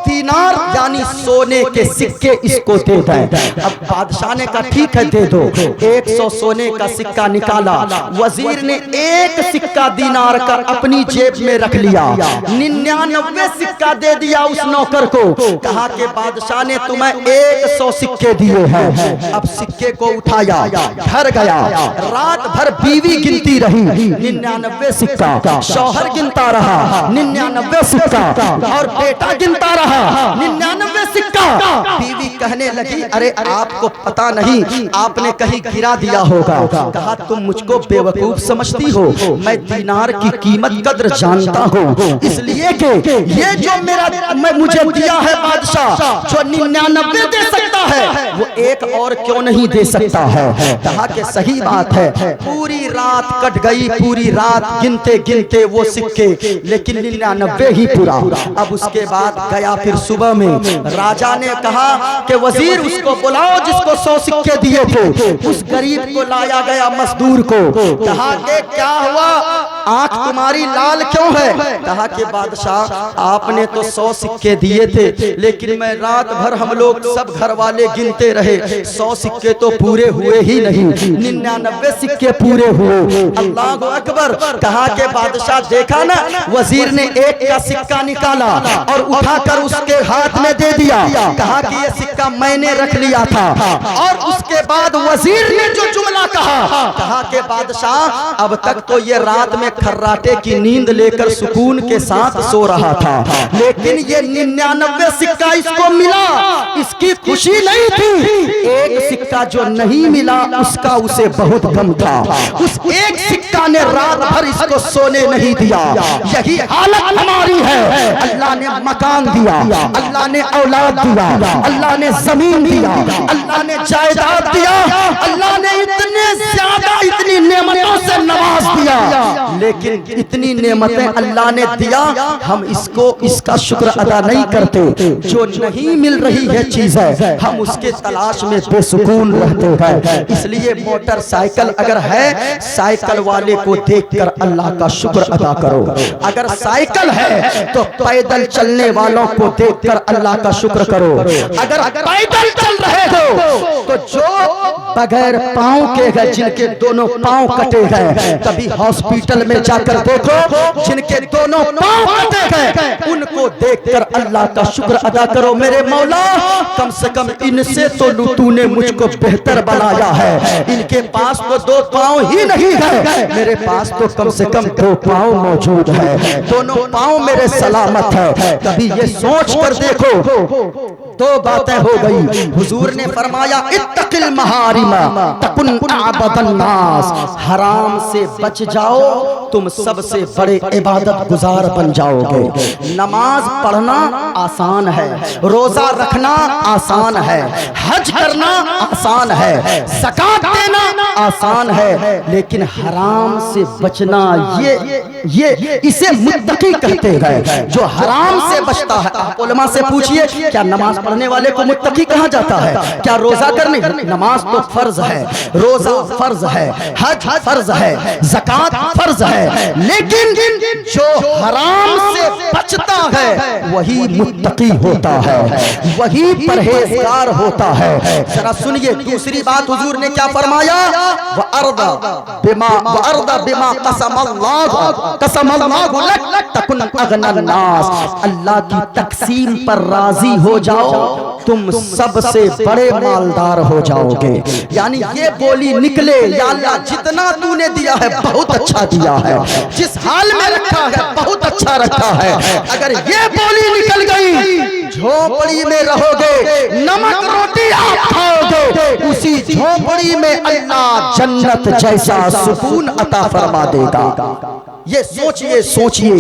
दीनार यानी सोने के सिक्के इसको दे दें। अब बादशाह ने कहा ठीक है दे दो। 100 सोने का सिक्का निकाला, वजीर ने 1 सिक्का दीनार का अपनी जेब में रख लिया, 99 सिक्का दे दिया उस नौकर को। कहा कि बादशाह ने तुम्हें 100 सिक्के दिए हैं। अब सिक्के को उठाया, घर गया, रात भर बीवी गिनती रही, 99 सिक्का, शौहर गिनता रहा 99 सिक्का, और बेटा गिनता रहा 99 सिक्का। बीवी कहने लगी कि अरे आपको पता नहीं, आपने कहीं गिरा दिया होगा। कहा तुम मुझको बेवकूफ समझती हो, मैं दीनार की कीमत कद्र जानता हूँ, इसलिए कि ये जो मुझे दिया है बादशाह, जो 99 दे सकता है वो एक और क्यों नहीं दे सकता है। कहा कि सही बात है, पूरी रात कट गई, पूरी रात गिनते गिनते वो सिक्के, लेकिन 99 ही पूरा। अब उसके बाद गया, फिर सुबह में राजा ने कहा कि वजीर उसको बुलाओ जिसको 100 सिक्के दिए थे। उस गरीब को लाया गया, मजदूर को। कहा कि क्या हुआ, आंख तुम्हारी लाल क्यों है। कहा कि बादशाह आपने तो 100 सिक्के दिए थे, लेकिन मैं रात भर हम लोग सब घर वाले गिनते रहे, 100 सिक्के तो पूरे हुए ही नहीं, 99 सिक्के पूरे हुए। अल्लाह अकबर। कहा के बादशाह देखा ना, वजीर ने एक का सिक्का निकाला और उठाकर उसके हाथ में दे दिया। कहा कि ये सिक्का मैंने रख लिया था। और उसके बाद वजीर ने जो जुमला कहा के बादशाह अब तक तो ये रात में खर्राटे की नींद लेकर सुकून के साथ सो रहा था, लेकिन ये 99 सिक्का इसको मिला, इसकी खुशी नहीं थी। एक सिक्का जो नहीं मिला उसका उसे बहुत गम था। उस एक सिक्का ने रात भर इसको सोने नहीं दिया। यही हालत हमारी है। अल्लाह ने मकान दिया, अल्लाह ने औलाद दिया, अल्लाह ने जमीन दिया, अल्लाह ने जायदाद दिया, अल्लाह ने इतने ज्यादा इतनी नेमतों से नवाज दिया, लेकिन इतनी नेमतें अल्लाह ने दिया, हम इसका शुक्र अदा नहीं करते। जो नहीं मिल रही है चीजें, हम उसके तलाश में बेसुकून रहते हैं। इसलिए मोटरसाइकिल अगर है, साइकिल वाले को देखकर अल्लाह का शुक्र अदा करो। अगर साइकिल है तो पैदल चलने वालों को देखकर अल्लाह का शुक्र करो। अगर पैदल चल रहे हो तो जो बगैर पांव के हैं, जिनके दोनों पांव कटे हैं, कभी हॉस्पिटल में जाकर देखो, जिनके दोनों पांव कटे हैं, उनको देखकर अल्लाह का शुक्र अदा करो। मेरे मौला, कम से कम इनसे तो तूने मुझको बेहतर बनाया है। इनके पास तो 2 पांव ही नहीं है, मेरे पास तो कम से कम 2 पांव मौजूद है, दोनों पांव मेरे सलामत है। कभी ये सोच कर देखो, 2 बातें हो गई। हुजूर ने फरमाया इत्तकिल महारिमा तकुन आबदन नास, हराम से बच जाओ, तुम सबसे बड़े इबादत गुजार बन जाओगे। नमाज पढ़ना आसान है, रोजा रखना आसान है, हज करना आसान है, ज़कात देना आसान है, लेकिन हराम से बचना ये इसे मुत्तकी कहते हैं, जो हराम से बचता है। आप उलमा से पूछिए, क्या नमाज पढ़ने वाले को मुत्तकी कहा जाता है? क्या रोजा करने? नमाज तो फर्ज है, रोजा फर्ज है, हज फर्ज है, ज़कात फर्ज है, लेकिन जो हराम से बचता है वही मुत्तकी होता है, वही परहेजगार होता है। जरा सुनिए दूसरी बात, हुजूर ने क्या फरमाया, वअर्दा बिमा कसमल्लाहु लक तकुन अगनन नास, अल्लाह की तकसीम पर राजी हो जाओ, तुम सबसे बड़े मालदार हो जाओगे। यानी ये बोली निकले, या अल्लाह जितना तूने दिया है बहुत अच्छा दिया है, जिस हाल में रखा है बहुत अच्छा रखा है। अगर ये बोली निकल गई, झोपड़ी में रहोगे, नमक रोटी आप खाओगे, उसी झोपड़ी में अल्लाह जन्नत जैसा सुकून अता फरमा देगा। ये सोचिए।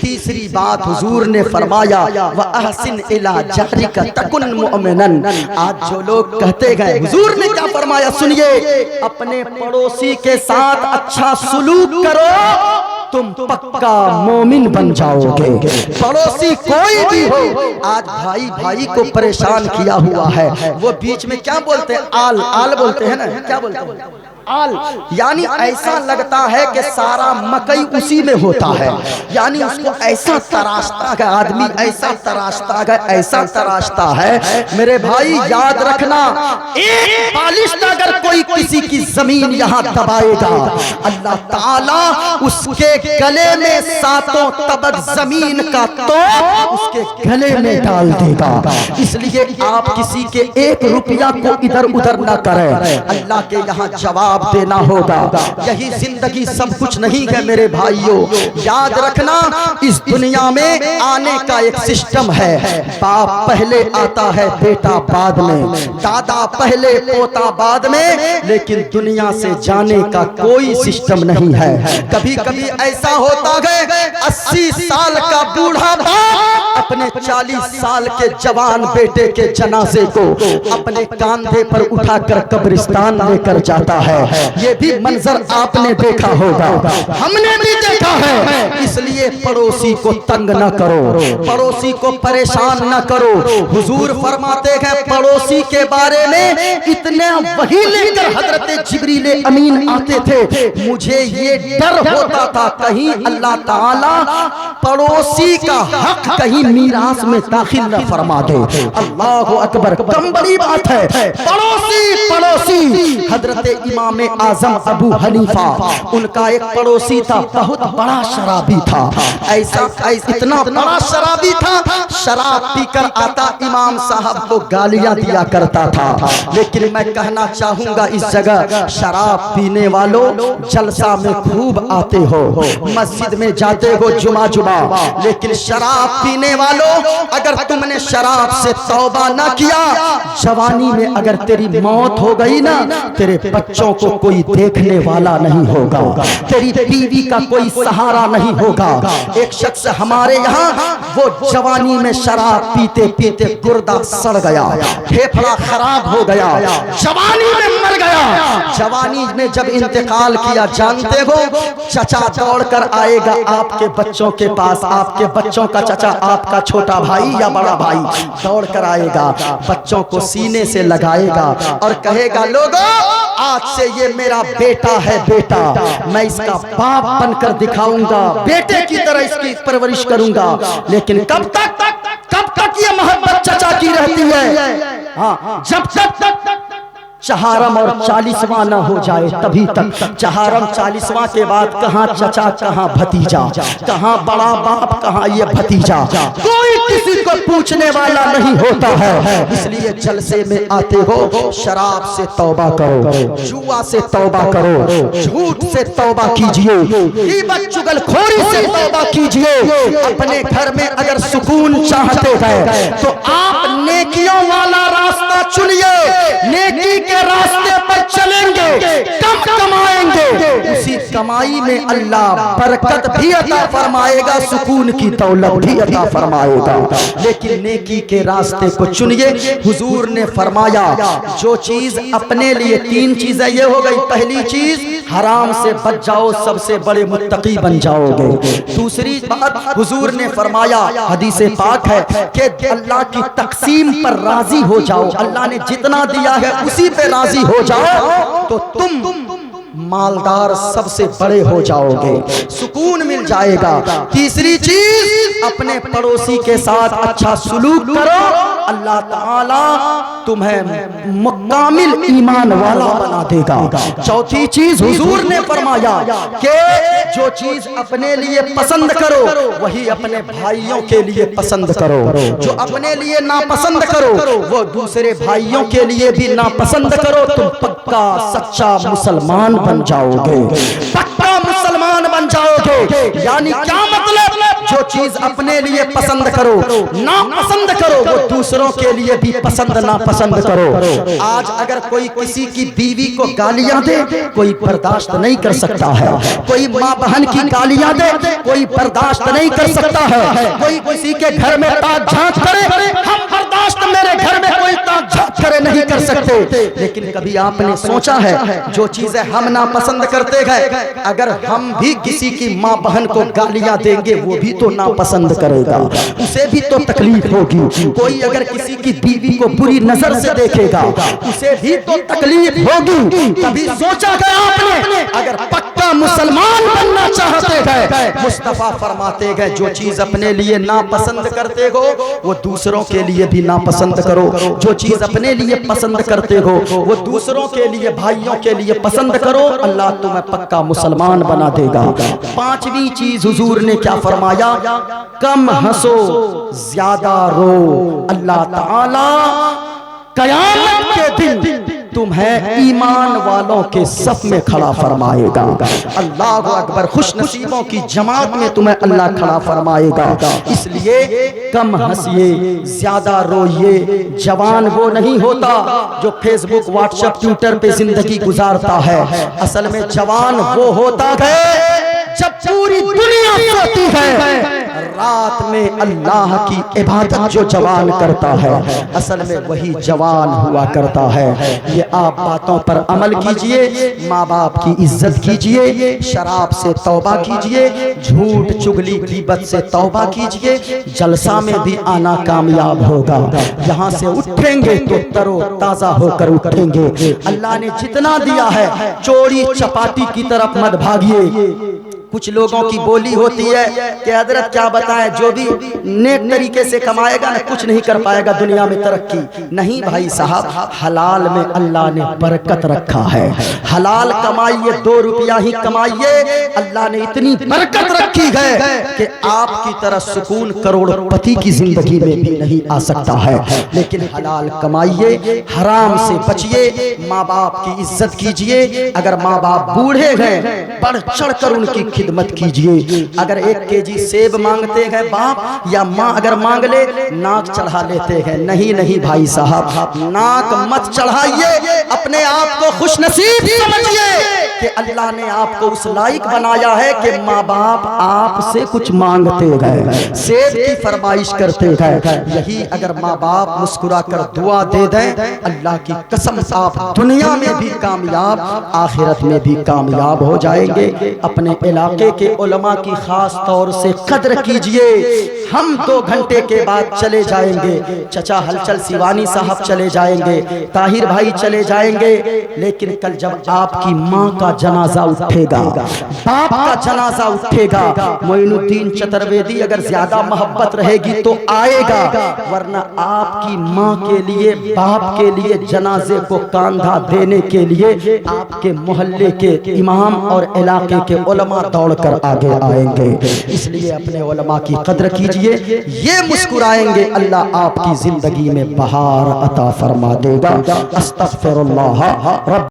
तीसरी बात हुजूर ने फरमाया व अहसिन इला जारिका तकुन मुमिनन। आज जो लोग कहते गए, हुजूर ने क्या फरमाया सुनिए, अपने पड़ोसी के साथ अच्छा सुलूक करो, तुम पक्का मोमिन बन जाओगे। पड़ोसी कोई भी हो, आज भाई भाई को परेशान किया हुआ है, वो बीच में क्या बोलते हैं, आल बोलते हैं ना, क्या बोलते हैं, आल, यानी ऐसा लगता है कि सारा मकई उसी में होता है। यानी उसको ऐसा तराशता है आदमी, ऐसा तराशता है। मेरे भाई याद रखना, एक बालिश अगर कोई किसी की जमीन यहाँ दबाएगा, अल्लाह ताला उसके गले में 7 तबक जमीन का तो उसके गले में डाल देगा। इसलिए आप किसी के 1 रुपया को इधर उधर न करें। अल्लाह के यहाँ जवाब जवाब देना होगा। यही जिंदगी सब कुछ नहीं है मेरे भाइयों। याद रखना, इस दुनिया में आने का एक सिस्टम है। बाप पहले आता है, बेटा बाद में, दादा पहले, पोता बाद में, लेकिन दुनिया से जाने का कोई सिस्टम नहीं है। कभी कभी ऐसा होता है 80 साल का बूढ़ा बाप अपने 40 साल के जवान बेटे के जनाजे को अपने कंधे पर उठाकर कब्रिस्तान लेकर जाता है। ये भी मंजर आपने देखा होगा, हमने भी देखा है। इसलिए पड़ोसी को तंग न करो, पड़ोसी को परेशान न करो। हुजूर फरमाते हैं पड़ोसी के बारे में इतने वही लेकर हजरत जिब्रील अमीन आते थे, मुझे ये डर होता था कहीं अल्लाह ताला पड़ोसी का हक कहीं मीरास में दाखिल न फरमा दे। अल्लाह अकबर, कम बड़ी बात है। पड़ोसी पड़ोसी, हजरत इमाम आजम अबू हनीफा, उनका एक पड़ोसी था, बहुत बड़ा शराबी था। ऐसा इतना बड़ा शराबी था, शराब पीकर आता इमाम साहब को गालियां दिया करता था। लेकिन मैं कहना चाहूंगा इस जगह, शराब पीने वालों जलसा में खूब आते हो, मस्जिद में जाते हो जुमा जुमा, लेकिन शराब पीने वालों अगर तुमने शराब से तौबा ना किया, जवानी में अगर तेरी मौत हो गई ना, तेरे बच्चों को कोई देखने वाला नहीं होगा, तेरी बीवी का कोई सहारा नहीं होगा। एक शख्स हमारे यहाँ, वो जवानी में शराब पीते पीते गुर्दा सड़ गया, फेफड़ा खराब हो गया, जवानी में मर गया। जवानी में जब इंतकाल किया, जानते हो चचा दौड़ कर आएगा आपके बच्चों के पास, आपके बच्चों का चचा, आपका छोटा भाई या बड़ा भाई दौड़ कर आएगा, बच्चों को सीने से लगाएगा और कहेगा लोगों आज से ये मेरा बेटा है, बेटा मैं इसका बाप बनकर दिखाऊंगा, बेटे की तरह इसकी परवरिश करूंगा। लेकिन कब तक ये मोहब्बत चचा की रहती है? हाँ, जब तक चहारम और 40वां न हो जाए तभी तक। चहारम 40वां के बाद कहाँ चचा, कहाँ भतीजा, कहाँ बड़ा बाप, कहाँ ये भतीजा, कोई किसी को पूछने वाला नहीं होता है। इसलिए जलसे में आते हो, शराब से तौबा करो, जुआ से तौबा करो, झूठ से तौबा कीजिए, गीबत चुगलखोरी से तौबा कीजिए। अपने घर में अगर सुकून चाहते हैं तो आप नेकियों वाला रास्ता चुनिए, नेकी के रास्ते पर चलेंगे, कम कमाएंगे, उसी कमाई में अल्लाह बरकत भी अता फरमाएगा, सुकून की दौलत भी अता फरमाएगा। लेकिन नेकी के रास्ते को चुनिए। हुजूर ने फरमाया जो चीज अपने लिए, 3 चीजें ये हो गई, पहली चीज हराम से बच जाओ, सबसे बड़े मुत्तकी बन जाओगे। दूसरी बात हुजूर ने फरमाया, हदीस पाक है कि अल्लाह की तकसीम पर राजी हो जाओ, अल्लाह ने जितना दिया है उसी पे राजी हो जाओ तो तुम मालदार सबसे बड़े हो जाओगे, सुकून मिल जाएगा। तीसरी चीज अपने पड़ोसी के साथ अच्छा सुलूक करो, अल्लाह ताला तुम्हें मुकामिल ईमान वाला बना देगा। चौथी चीज हुजूर ने फरमाया कि जो चीज अपने लिए पसंद करो वही अपने भाइयों के लिए पसंद करो, जो अपने लिए नापसंद करो वो दूसरे भाइयों के लिए भी नापसंद करो। तुम पक्का सच्चा मुसलमान बन जाओगे, पक्का मुसलमान बन जाओगे। यानी क्या मतलब? जो चीज अपने लिए पसंद करो, नापसंद करो, वो दूसरों के लिए भी पसंद नापसंद करो। आज अगर कोई किसी की बीवी को गालियां दे, कोई बर्दाश्त नहीं कर सकता है। कोई माँ बहन की गालियां दे, कोई बर्दाश्त नहीं कर सकता है। कोई किसी के घर में ताक झांक करे, हम बर्दाश्त, मेरे घर में कोई ताक झांक करे नहीं कर सकते। लेकिन कभी आपने सोचा है जो चीजें हम नापसंद करते हैं, अगर हम भी किसी की माँ बहन को गालियां देंगे वो भी तो नापसंद करेगा, उसे भी तो तकलीफ होगी। कोई अगर किसी की बीवी को बुरी नजर से देखेगा उसे भी तो तकलीफ होगी। कभी सोचा गया आपने? अगर पक्का मुसलमान बनना चाहते हैं, मुस्तफा फरमाते हैं जो चीज अपने लिए नापसंद करते हो वो दूसरों के लिए भी नापसंद करो, जो चीज अपने लिए पसंद करते हो वो दूसरों के लिए, भाइयों के लिए पसंद करो, अल्लाह तुम्हें पक्का मुसलमान बना देगा। 5वीं चीज हुजूर ने क्या फरमाया? कम हंसो ज्यादा रो। अल्लाह ताला कयामत के दिन तुम्हें ईमान वालों के सफ में खड़ा फरमाएगा। अल्लाह अकबर, खुश नसीबों की जमात में तुम्हें अल्लाह खड़ा फरमाएगा। इसलिए कम हंसिए, ज्यादा रोइए। जवान वो नहीं होता जो फेसबुक, व्हाट्सएप, ट्विटर पे जिंदगी गुजारता है। असल में जवान वो होता है जब पूरी दुनिया सोती है, रात में अल्लाह की इबादत जो जवान करता है, असल में वही जवान हुआ करता है। ये आप बातों पर अमल कीजिए, माँ बाप की इज्जत कीजिए, शराब से तौबा कीजिए, झूठ चुगली गीबत से तौबा कीजिए। जलसा में भी आना कामयाब होगा। यहाँ से उठेंगे तो तरो ताजा होकर उठेंगे। अल्लाह ने जितना दिया है चोरी चपाटी की तरफ मत भागिए। कुछ लोगों की बोली होती है कि हजरत क्या बताएं, जो भी नेक तरीके से कमाएगा ना कुछ नहीं कर पाएगा दुनिया में तरक्की। नहीं भाई साहब, हलाल में अल्लाह ने बरकत रखा है। हलाल कमाइए, 2 रुपया ही कमाइए, अल्लाह ने इतनी बरकत रखी है कि आपकी तरह सुकून करोड़पति की जिंदगी में भी नहीं आ सकता है। लेकिन हलाल कमाइए, हराम से बचिए, माँ बाप की इज्जत कीजिए। अगर माँ बाप बूढ़े हैं, बढ़ चढ़ कर उनकी खिदमत कीजिए। अगर 1 केजी सेब मांगते हैं बाप या माँ अगर मांग ले, नाक चढ़ा लेते हैं। नहीं नहीं भाई साहब, नाक मत चढ़ाइए। अपने आप को खुशनसीब समझिए कि अल्लाह ने आपको उस लायक बनाया है कि माँ बाप आपसे कुछ मांगते गए, सेब की फरमाइश करते गए। यही अगर माँ बाप मुस्कुरा कर दुआ दे दें, अल्लाह की कसम आप दुनिया में भी कामयाब, आखिरत में भी कामयाब हो जाएंगे। अपने इलाके के उलमा की खास तौर से कद्र कीजिए। हम 2 घंटे के बाद चले जाएंगे, चचा हलचल सिवानी साहब चले जाएंगे, ताहिर भाई चले जाएंगे। लेकिन कल जब आपकी माँ का जनाजा उठेगा, बाप का जनाजा उठेगा, मोइनुद्दीन चतुर्वेदी अगर ज्यादा मोहब्बत रहेगी तो आएगा, वरना आपकी माँ के लिए, बाप के लिए जनाजे को कांधा देने के लिए आपके मोहल्ले के इमाम और इलाके के उलमा दौड़कर आगे आएंगे। इसलिए अपने उलमा की कद्र कीजिए। ये मुस्कुराएंगे, अल्लाह आपकी जिंदगी में बहार अता फरमा देगा। अस्तगफिरुल्लाह रब